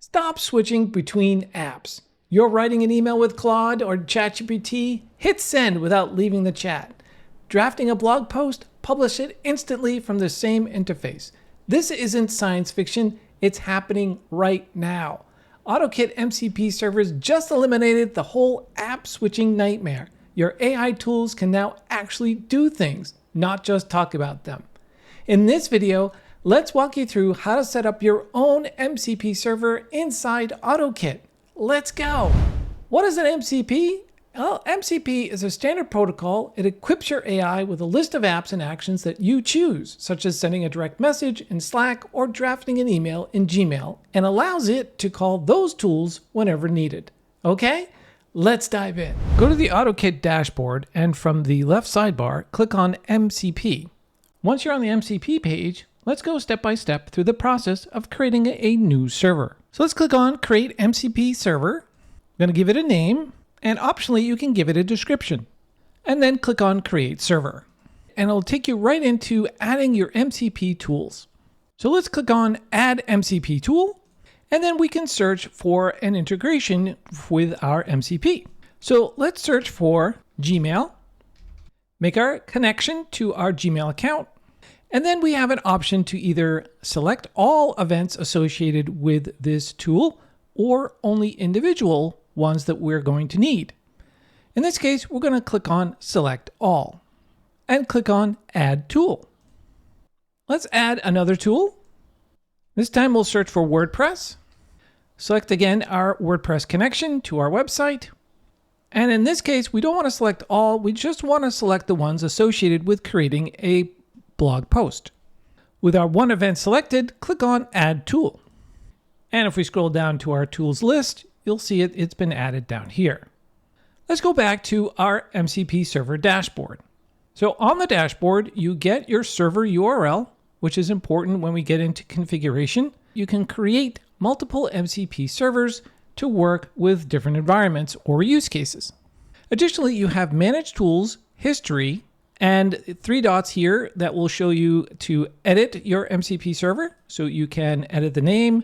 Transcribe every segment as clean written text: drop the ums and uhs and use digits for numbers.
Stop switching between apps. You're writing an email with Claude or ChatGPT? Hit send without leaving the chat. Drafting a blog post? Publish it instantly from the same interface. This isn't science fiction, it's happening right now. AutoKit MCP Servers just eliminated the whole app switching nightmare. Your AI tools can now actually do things, not just talk about them. In this video, let's walk you through how to set up your own MCP server inside AutoKit. Let's go. What is an MCP? Well, MCP is a standard protocol. It equips your AI with a list of apps and actions that you choose, such as sending a direct message in Slack or drafting an email in Gmail, and allows it to call those tools whenever needed. Okay, let's dive in. Go to the AutoKit dashboard, and from the left sidebar, click on MCP. Once you're on the MCP page, let's go step by step through the process of creating a new server. So let's click on Create MCP Server. I'm going to give it a name, and optionally you can give it a description. And then click on Create Server. And it'll take you right into adding your MCP tools. So let's click on Add MCP Tool, and then we can search for an integration with our MCP. So let's search for Gmail, make our connection to our Gmail account, and then we have an option to either select all events associated with this tool or only individual ones that we're going to need. In this case, we're going to click on Select All and click on Add Tool. Let's add another tool. This time we'll search for WordPress. Select again our WordPress connection to our website. And in this case, we don't want to select all, we just want to select the ones associated with creating a blog post. With our one event selected, click on Add Tool. And if we scroll down to our tools list, you'll see it's been added down here. Let's go back to our MCP server dashboard. So on the dashboard, you get your server URL, which is important when we get into configuration. You can create multiple MCP servers to work with different environments or use cases. Additionally, you have Manage Tools, History, and 3 dots here that will show you to edit your MCP server. So you can edit the name,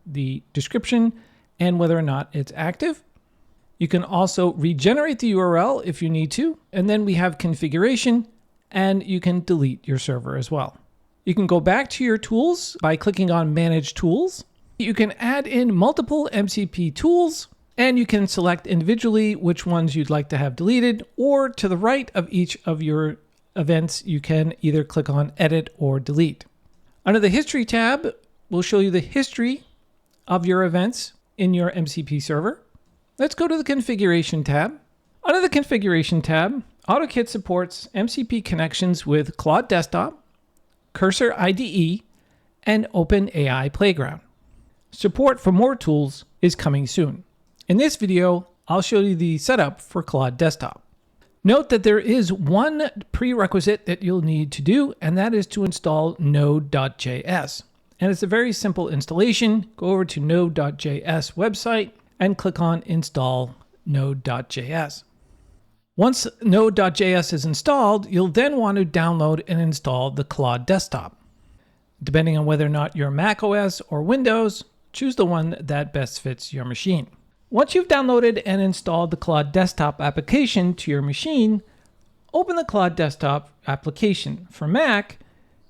the description, and whether or not it's active. You can also regenerate the URL if you need to. And then we have configuration, and you can delete your server as well. You can go back to your tools by clicking on Manage Tools. You can add in multiple MCP tools, and you can select individually which ones you'd like to have deleted, or to the right of each of your events, you can either click on Edit or Delete. Under the History tab, we'll show you the history of your events in your MCP server. Let's go to the Configuration tab. Under the Configuration tab, AutoKit supports MCP connections with Claude Desktop, Cursor IDE, and OpenAI Playground. Support for more tools is coming soon. In this video, I'll show you the setup for Claude Desktop. Note that there is one prerequisite that you'll need to do, and that is to install Node.js. And it's a very simple installation. Go over to Node.js website and click on Install Node.js. Once Node.js is installed, you'll then want to download and install the Claude Desktop. Depending on whether or not you're Mac OS or Windows, choose the one that best fits your machine. Once you've downloaded and installed the Claude Desktop application to your machine, open the Claude Desktop application. For Mac,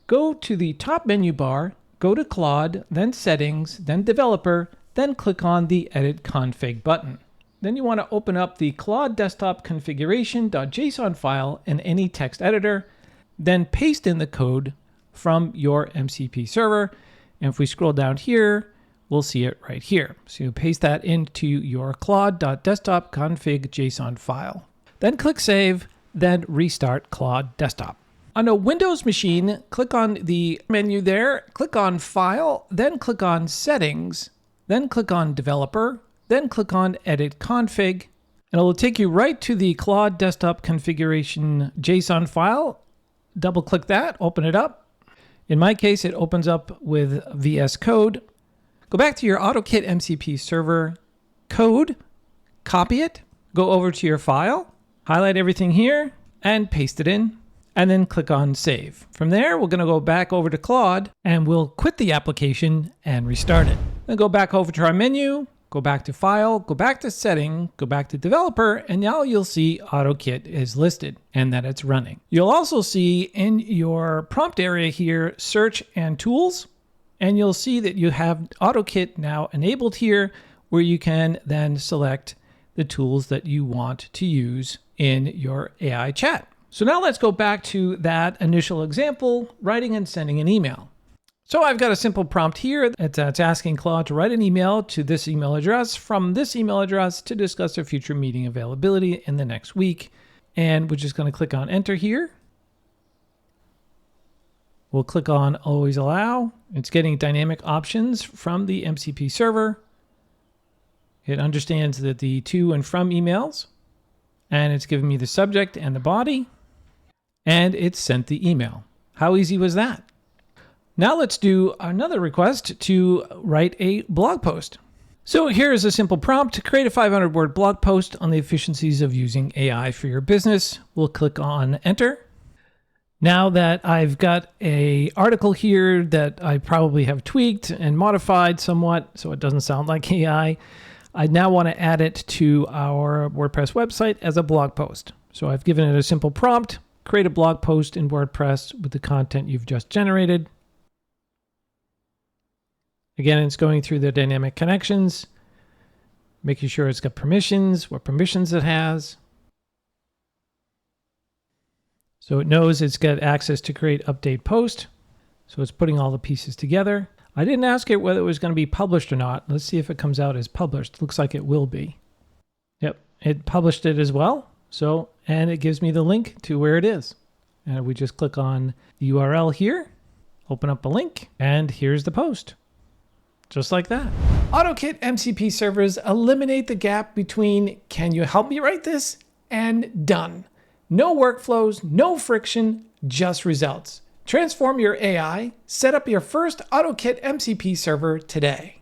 go to the top menu bar, go to Claude, then Settings, then Developer, then click on the Edit Config button. Then you want to open up the Claude Desktop configuration.json file in any text editor, then paste in the code from your MCP server. And if we scroll down here, we'll see it right here. So you paste that into your Claude.desktop config.json file. Then click Save, then restart Claude Desktop. On a Windows machine, click on the menu there, click on File, then click on Settings, then click on Developer, then click on Edit Config, and it will take you right to the Claude Desktop configuration JSON file. Double click that, open it up. In my case, it opens up with VS Code. Go back to your AutoKit MCP server code, copy it, go over to your file, highlight everything here, and paste it in, and then click on Save. From there, we're going to go back over to Claude, and we'll quit the application and restart it. Then go back over to our menu, go back to File, go back to Setting, go back to Developer, and now you'll see AutoKit is listed and that it's running. You'll also see in your prompt area here, Search and Tools, and you'll see that you have AutoKit now enabled here, where you can then select the tools that you want to use in your AI chat. So now let's go back to that initial example, writing and sending an email. So I've got a simple prompt here. It's asking Claude to write an email to this email address from this email address to discuss a future meeting availability in the next week. And we're just going to click on Enter here. We'll click on Always Allow. It's getting dynamic options from the MCP server. It understands that the to and from emails, and it's giving me the subject and the body, and it's sent the email. How easy was that? Now let's do another request to write a blog post. So here's a simple prompt to create a 500-word blog post on the efficiencies of using AI for your business. We'll click on Enter. Now that I've got an article here that I probably have tweaked and modified somewhat so it doesn't sound like AI, I now want to add it to our WordPress website as a blog post. So I've given it a simple prompt, create a blog post in WordPress with the content you've just generated. Again, it's going through the dynamic connections, making sure it's got permissions, what permissions it has. So it knows it's got access to create update post. So it's putting all the pieces together. I didn't ask it whether it was going to be published or not. Let's see if it comes out as published. Looks like it will be. Yep, it published it as well. So, and it gives me the link to where it is. And we just click on the URL here, open up a link, and here's the post. Just like that. AutoKit MCP servers eliminate the gap between "can you help me write this?" and "done." No workflows, no friction, just results. Transform your AI. Set up your first AutoKit MCP server today.